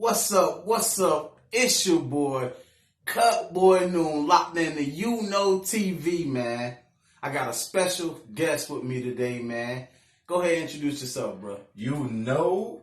What's up? What's up? It's your boy, CUTTBOY Noon, locked in the UKNOOTV, man. I got a special guest with me today, man. Go ahead and introduce yourself, bro. Yo,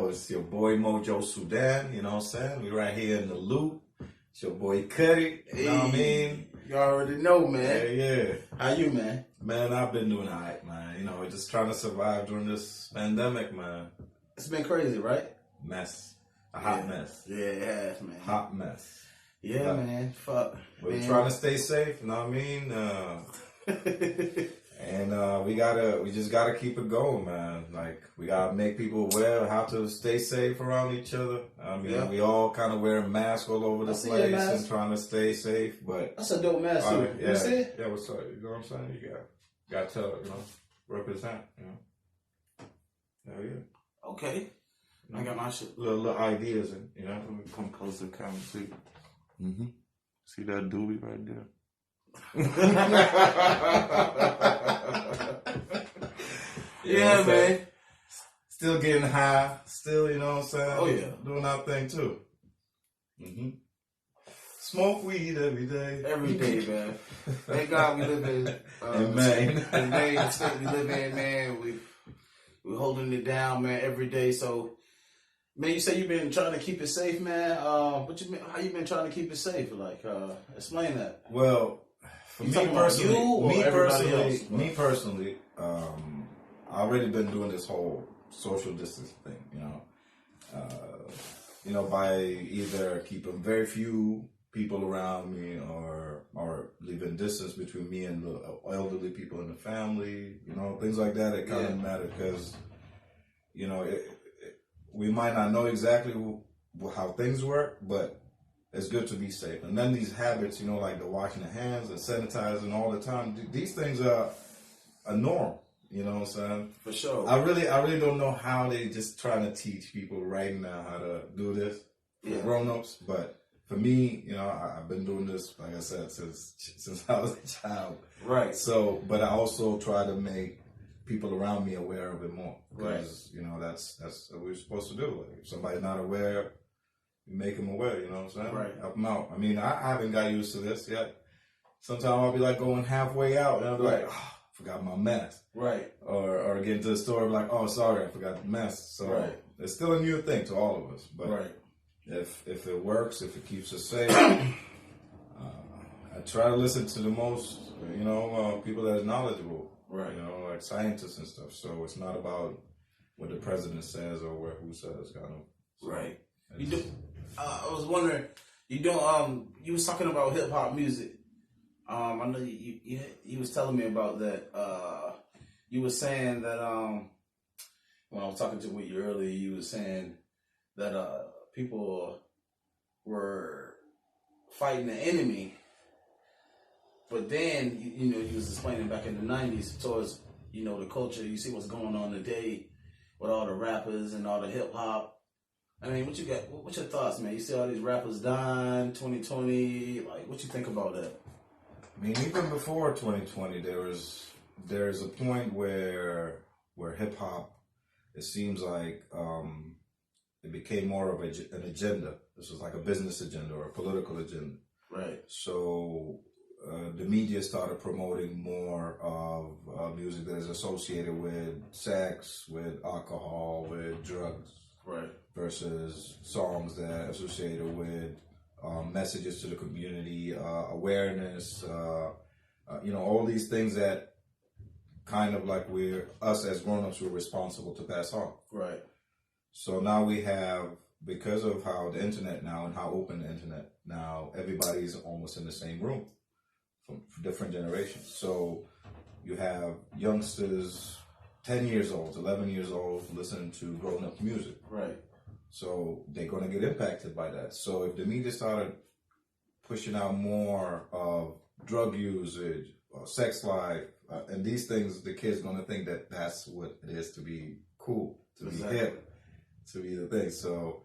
it's your boy Mojo Sudan, you know what I'm saying? We right here in the loop. It's your boy Cuddy, you know what I mean? You already know, man. Yeah. How you, man? Man, I've been doing all right, man. You know, just trying to survive during this pandemic, man. It's been crazy, right? Mess. A hot mess. Yeah, it has, man. Hot mess. Yeah, man. Fuck. We're trying to stay safe, you know what I mean? And we just gotta keep it going, man. Like, we gotta make people aware of how to stay safe around each other. I mean, we all kind of wearing masks all over the place and trying to stay safe, but that's a dope mask, too. yeah, You see it? Yeah, what's up? You know what I'm saying? You got to, represent, Hell yeah. Okay. I got my shit. Little ideas, and let me come closer to the camera, see. See that doobie right there? Yeah, man. Still getting high. Still, you know what I'm saying? Oh, yeah. Doing our thing, too. Smoke weed every day. Every day, man. Thank God we live in Maine. the state we live in, man. We're holding it down, man, every day. So, man, you say you've been trying to keep it safe, man. What you mean? How you been trying to keep it safe? Like, explain that. Well, for me personally, I already been doing this whole social distance thing, by either keeping very few people around me or leaving distance between me and the elderly people in the family, things like that. It kind of matter because, we might not know exactly how things work, but it's good to be safe. And then these habits, like the washing the hands and sanitizing all the time, these things are a norm. You know what I'm saying? For sure. I really don't know how they just trying to teach people right now how to do this for grown-ups. But for me, I've been doing this, like I said, since I was a child. Right. So, but I also try to make people around me aware of it more. Because, that's what we're supposed to do. Like, if somebody's not aware, you make them aware, you know what I'm saying? Right. Help them out. I mean, I haven't got used to this yet. Sometimes I'll be like going halfway out and I'll be like, forgot my mask. Right. Or get into the store and be like, oh, sorry, I forgot the mask. So it's still a new thing to all of us. But if it works, if it keeps us safe, I try to listen to the most, people that are knowledgeable. Right. Like scientists and stuff. So it's not about what the president says or who says, kind of. So right. You do. I was wondering, you was talking about hip hop music. I know you was telling me about that. You were saying that when I was talking with you earlier, you were saying that people were fighting the enemy, but then you was explaining back in the 90s towards the culture. You see what's going on today with all the rappers and all the hip hop. I mean, what you got? What's your thoughts, man? You see all these rappers dying, 2020. Like, what you think about that? I mean, even before 2020, there's a point where hip hop, it seems like it became more of an agenda. This was like a business agenda or a political agenda. Right. So the media started promoting more of music that is associated with sex, with alcohol, with drugs. Right. Versus songs that are associated with messages to the community, awareness, all these things that kind of like us as grown-ups, we're responsible to pass on. Right. So now we have, because of how the internet now and how open the internet now, everybody's almost in the same room from different generations. So you have youngsters, 10 years old, 11 years old, listening to grown-up music. Right. So they're going to get impacted by that. So if the media started pushing out more of drug usage, sex life, and these things, the kids going to think that that's what it is to be cool, to be hip, to be the thing. So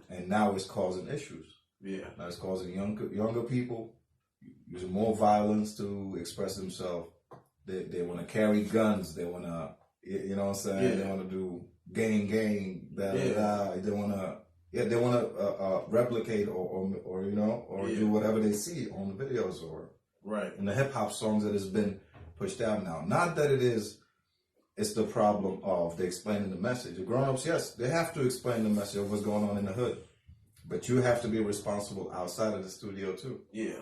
and now it's causing issues. Yeah. Now it's causing younger people using more violence to express themselves. They want to carry guns. They want to, you know what I'm saying? Yeah. They want to do gang, da da da. They want to Yeah, they want to replicate or you know, or do whatever they see on the videos or in the hip hop songs that has been pushed out now. Not that it's the problem of they explaining the message. The grown-ups, yes, they have to explain the message of what's going on in the hood, but you have to be responsible outside of the studio too. Yeah,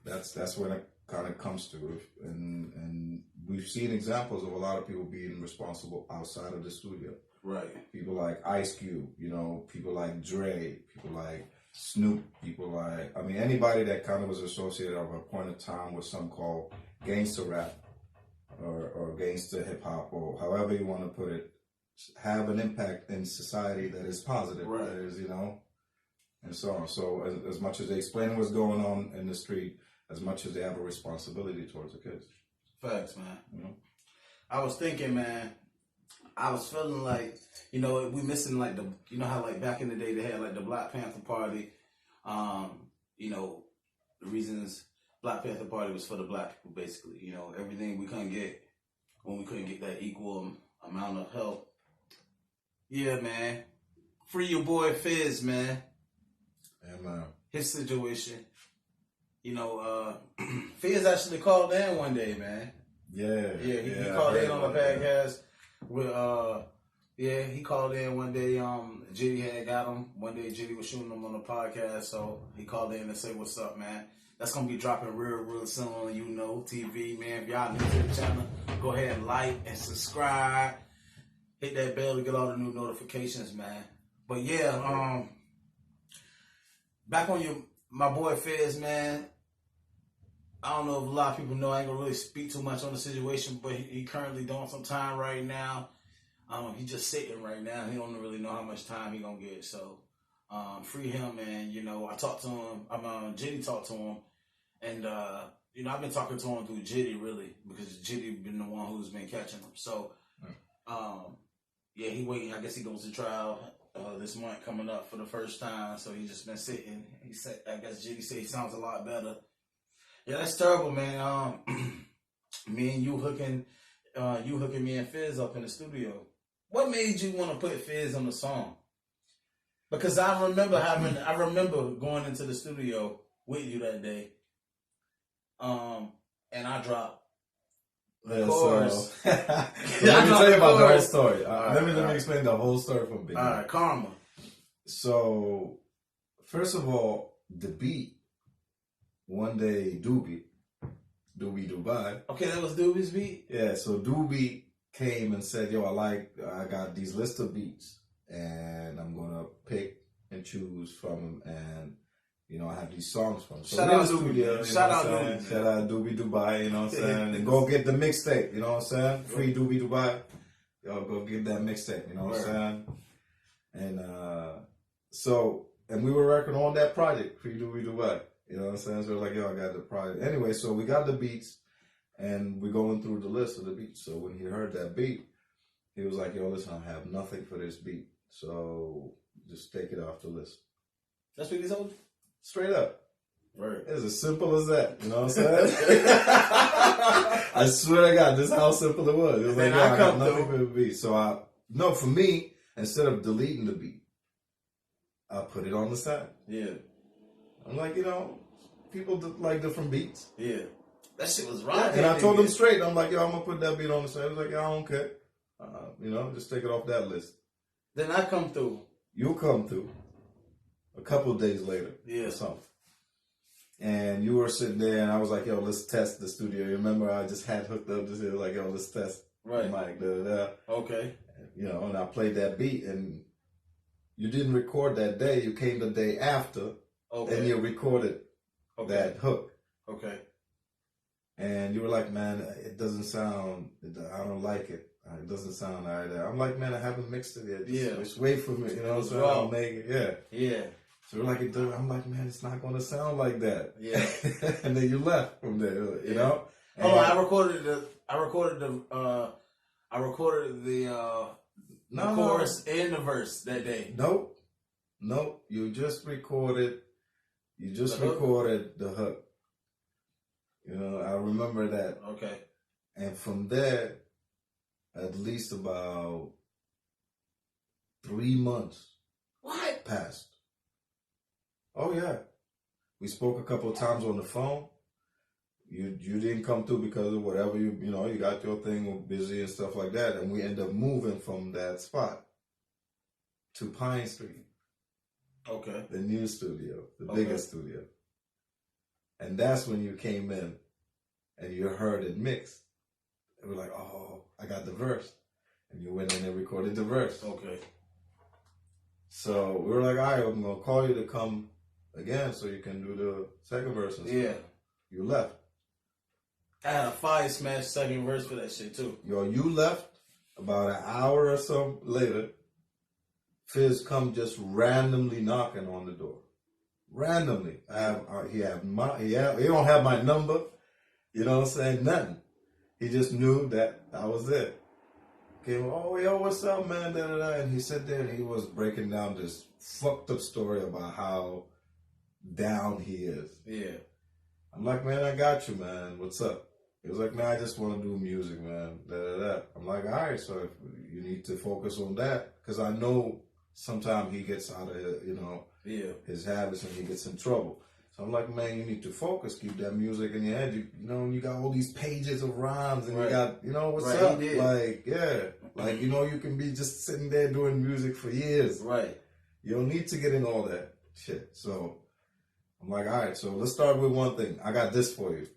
that's when it kind of comes to it, and we've seen examples of a lot of people being responsible outside of the studio. Right. People like Ice Cube, you know, people like Dre, people like Snoop, people like, I mean, anybody that kind of was associated at a point of time with some called gangster rap or gangster hip hop or however you want to put it, have an impact in society that is positive, that is, you know, and so on. So as much as they explain what's going on in the street, as much as they have a responsibility towards the kids. Facts, man. You know? I was thinking, man, I was feeling like, you know, we missing like the, you know how like back in the day they had like the Black Panther Party. You know, the reasons Black Panther Party was for the black people, basically. You know, everything we couldn't get when we couldn't get that equal amount of help. Yeah, man. Free your boy FIZZ, man. Yeah, man. His situation. You know, FIZZ actually called in one day, man. Yeah. He called in on the podcast. With he called in one day. Jitty had got him one day. Jitty was shooting him on the podcast, so he called in to say what's up, man. That's gonna be dropping real soon on UKNOOTV, man. If y'all new to the channel, go ahead and like and subscribe. Hit that bell to get all the new notifications, man. But yeah, back on my boy FIZZ, man. I don't know if a lot of people know. I ain't gonna really speak too much on the situation, but he currently doing some time right now. He just sitting right now. He don't really know how much time he gonna get. So free him, and you know, I talked to him. Jitty talked to him, and you know, I've been talking to him through Jitty really because Jitty been the one who's been catching him. So he waiting. I guess he goes to trial this month coming up for the first time. So he just been sitting. He said, I guess Jitty said he sounds a lot better. Yeah, that's terrible, man. Me and you hooking me and FIZZ up in the studio. What made you want to put FIZZ on the song? Because I remember going into the studio with you that day. And I dropped the chorus. So let me tell you about the whole story. Let me explain the whole story from the beginning. All right, Karma. So, first of all, the beat. One day, Doobie Dubai. Okay, that was Doobie's beat? Yeah, so Doobie came and said, yo, I got these list of beats, and I'm going to pick and choose from them, and, you know, I have these songs from them. So Shout out Doobie. Shout out Doobie Dubai, you know what I'm saying? And go get the mixtape, you know what I'm saying? Free Doobie Dubai. Yo, go get that mixtape, you know what I'm saying? And, and we were working on that project, Free Doobie Dubai. You know what I'm saying? So we're like, yo, I got the project. Anyway, so we got the beats, and we're going through the list of the beats. So when he heard that beat, he was like, yo, listen, I have nothing for this beat. So just take it off the list. That's what he told you? Straight up. Right. It's as simple as that. You know what I'm saying? I swear to God, this is how simple it was. It was like, yo, I got nothing for the beat. So for me, instead of deleting the beat, I put it on the side. Yeah. I'm like, you know, people like different beats. Yeah. That shit was right. And I told them straight, I'm like, yo, I'm going to put that beat on the side. I was like, yo, I don't care. You know, just take it off that list. Then I come through. You'll come through a couple of days later. Yeah. Or something. And you were sitting there, and I was like, yo, let's test the studio. You remember I just had hooked up this here, like, yo, let's test the mic. Okay. You know, and I played that beat, and you didn't record that day. You came the day after. Okay. And you recorded that hook. Okay. And you were like, man, it doesn't sound, I don't like it. It doesn't sound all right. I'm like, man, I haven't mixed it yet. Just wait for me. You know what I'm saying? I'll make it. Yeah. So we're like, I'm like, man, it's not going to sound like that. Yeah. And then you left from there, you know? And I recorded the chorus and the verse that day. Nope. You just recorded the hook. You know, I remember that. Okay. And from there, at least about 3 months. What? passed. Oh yeah. We spoke a couple of times on the phone. You didn't come through because of whatever you got your thing busy and stuff like that. And we end up moving from that spot to Pine Street. Okay. The new studio, the biggest studio. And that's when you came in and you heard it mixed. And we're like, oh, I got the verse. And you went in and recorded the verse. Okay. So we were like, all right, I'm going to call you to come again so you can do the second verse and stuff. Yeah. You left. I had a fire smash second verse for that shit too. Yo, you left about an hour or so later. Fizz come just randomly knocking on the door. Randomly. He don't have my number. You know what I'm saying? Nothing. He just knew that I was there. Came, oh, yo, what's up, man? Da, da, da. And he sat there and he was breaking down this fucked up story about how down he is. Yeah. I'm like, man, I got you, man. What's up? He was like, man, I just want to do music, man. Da, da, da. I'm like, all right, so if you need to focus on that. Because I know sometimes he gets out of, his habits and he gets in trouble. So I'm like, man, you need to focus. Keep that music in your head. You got all these pages of rhymes and you got, what's up? Like, yeah. Like, you can be just sitting there doing music for years. Right. You don't need to get in all that shit. So I'm like, all right, so let's start with one thing. I got this for you.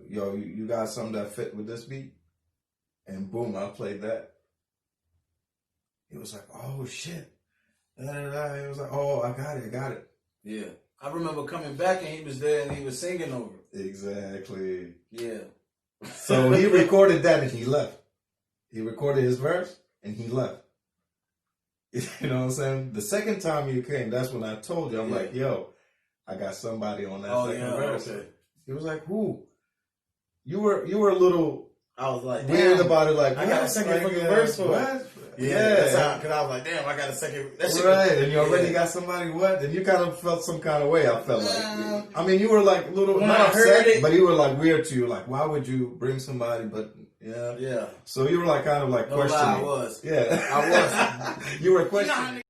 Yo, you got something that fit with this beat? And boom, I played that. He was like, oh, shit. Da, da, da. He was like, oh, I got it. Yeah. I remember coming back and he was there and he was singing over it. Exactly. Yeah. So he recorded that and he left. He recorded his verse and he left. You know what I'm saying? The second time you came, that's when I told you. I'm like, yo, I got somebody on that second verse. Okay. He was like, who? You were a little I was like, weird about it. Like, I got a second fucking verse for it. Yeah, that's how, because I was like, damn, I got a second. Right, and you already got somebody what? And you kind of felt some kind of way, I felt like. I mean, you were like a little, not upset, but you were like weird to you. Like, why would you bring somebody, but yeah. Yeah. So you were like kind of like questioning. I was. Yeah. I was. You were questioning.